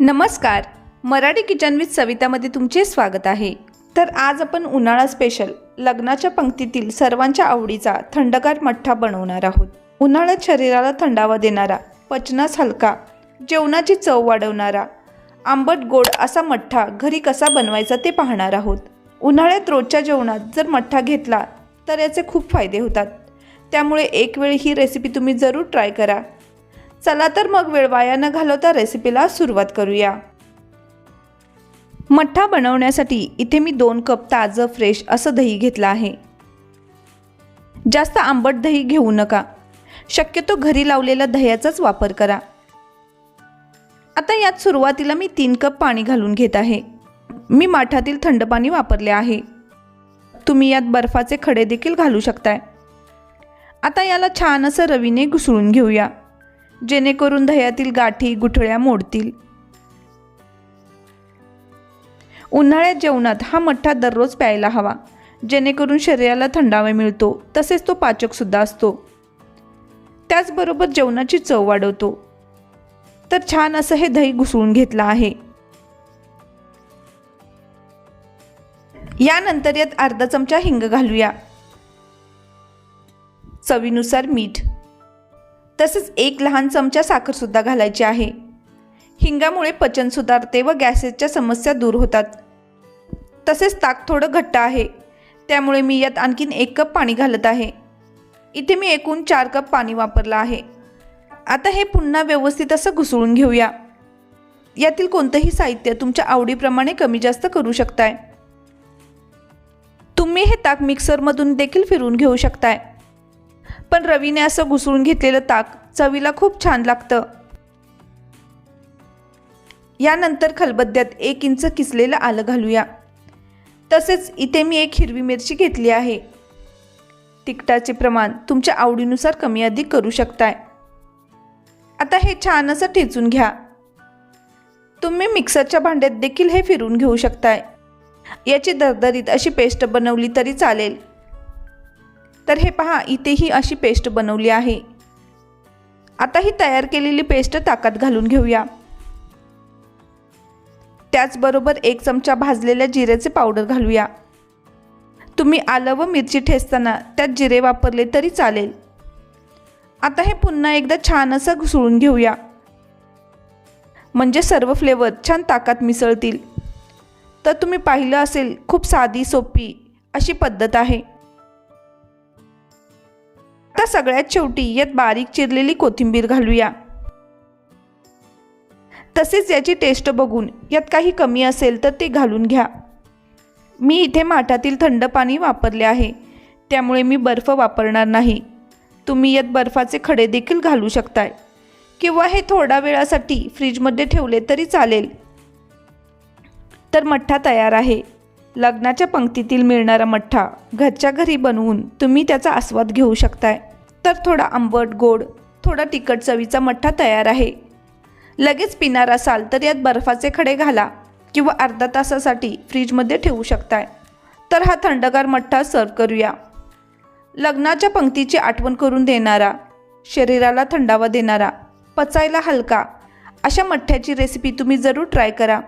नमस्कार. Marathi kitchen with सवितामध्ये तुमचे स्वागत आहे. तर आज आपण उन्हाळा स्पेशल लग्नाच्या पंक्तीतील सर्वांच्या आवडीचा थंडगार मठ्ठा बनवणार आहोत. उन्हाळ्यात शरीराला थंडावा देणारा, पचनास हलका, जेवणाची चव वाढवणारा, आंबट गोड असा मठ्ठा घरी कसा बनवायचा ते पाहणार आहोत. उन्हाळ्यात रोजच्या जेवणात जर मठ्ठा घेतला तर याचे खूप फायदे होतात. त्यामुळे एक वेळ ही रेसिपी तुम्ही जरूर ट्राय करा. चला तर मग वेळ वाया न घालवता रेसिपीला सुरुवात करूया. मठ्ठा बनवण्यासाठी इथे मी 2 कप ताजं फ्रेश असं दही घेतलं आहे. जास्त आंबट दही घेऊ नका. शक्यतो घरी लावलेल्या दह्याचाच वापर करा. आता यात सुरुवातीला मी 3 कप पाणी घालून घेत आहे. मी माठातील थंड पाणी वापरले आहे. तुम्ही यात बर्फाचे खडे देखील घालू शकताय. आता याला छान असं रवीने घुसळून घेऊया, जेणेकरून दह्यातील गाठी गुठळ्या मोडतील. उन्हाळ्यात जेवणात हा मठ्ठा दररोज प्यायला हवा, जेणेकरून शरीराला थंडावा मिळतो, तसेच तो पाचक सुद्धा असतो. त्याचबरोबर जेवणाची चव वाढवतो. तर छान असं हे दही घुसळून घेतलं आहे. यानंतर यात अर्धा चमचा हिंग घालूया, चवीनुसार मीठ, तसेच 1 लहान चमचा साखर सुद्धा घालायची आहे. हिंगामुळे पचन सुधारते व गॅसेसच्या समस्या दूर होतात. तसेच ताक थोडं घट्ट आहे, त्यामुळे मी यात आणखीन 1 कप पाणी घालत आहे. इथे मी एकूण 4 कप पाणी वापरलं आहे. आता हे पुन्हा व्यवस्थित असं घुसळून घेऊया. यातील कोणतंही साहित्य तुमच्या आवडीप्रमाणे कमी जास्त करू शकताय. तुम्ही हे ताक मिक्सरमधून देखील फिरवून घेऊ शकताय. पण रवीने असं घुसळून घेतलेलं ताक चवीला खूप छान लागतं. यानंतर खलबत्त्यात 1 इंच किसलेलं आलं घालूया. तसेच इथे मी 1 हिरवी मिरची घेतली आहे. तिखटाचे प्रमाण तुमच्या आवडीनुसार कमी अधिक करू शकताय. आता हे छान असं ठेचून घ्या. तुम्ही मिक्सरच्या भांड्यात देखील हे फिरवून घेऊ शकताय. याची दरदरीत अशी पेस्ट बनवली तरी चालेल. तर हे पहा, इथेही अशी पेस्ट बनवली आहे. आता ही तयार केलेली पेस्ट ताकात घालून घेऊया. त्याचबरोबर 1 चमचा भाजलेल्या जिऱ्याचे पावडर घालूया. तुम्ही आलं व मिरची ठेचताना त्यात जिरे वापरले तरी चालेल. आता हे पुन्हा एकदा छान असं घुसळून घेऊया, म्हणजे सर्व फ्लेवर छान ताकात मिसळतील. तर तुम्ही पाहिलं असेल, खूप साधी सोपी अशी पद्धत आहे. आता सगळ्यात शेवटी यात बारीक चिरलेली कोथिंबीर घालूया. तसेच याची टेस्ट बघून यात काही कमी असेल तर ते घालून घ्या. मी इथे माठातील थंड पाणी वापरले आहे, त्यामुळे मी बर्फ वापरणार नाही. तुम्ही यात बर्फाचे खडे देखील घालू शकताय, किंवा हे थोड्या वेळासाठी फ्रीजमध्ये ठेवले तरी चालेल. तर मठ्ठा तयार आहे. लग्नाच्या पंक्तीतील मिळणारा मठ्ठा घरच्या घरी बनवून तुम्ही त्याचा आस्वाद घेऊ शकताय. तर थोडा आंबट गोड, थोडा तिखट चवीचा मठ्ठा तयार आहे. लगेच पिणार असाल तर यात बर्फाचे खडे घाला, किंवा अर्धा तासासाठी फ्रीजमध्ये ठेवू शकताय. तर हा थंडगार मठ्ठा सर्व करूया. लग्नाच्या पंक्तीची आठवण करून देणारा, शरीराला थंडावा देणारा, पचायला हलका अशा मठ्ठ्याची रेसिपी तुम्ही जरूर ट्राय करा.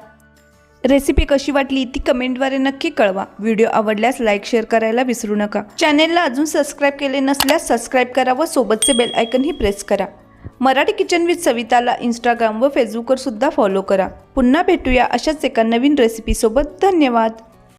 रेसिपी कशी वाटली ती कमेंटद्वारे नक्की कळवा. व्हिडिओ आवडल्यास लाईक शेअर करायला विसरू नका. चॅनेलला अजून सबस्क्राईब केले नसल्यास सबस्क्राईब करा व सोबतचे बेल आयकनही प्रेस करा. मराठी किचन विथ सविताला इंस्टाग्राम व फेसबुकवर सुद्धा फॉलो करा. पुन्हा भेटूया अशाच एका नवीन रेसिपीसोबत. धन्यवाद.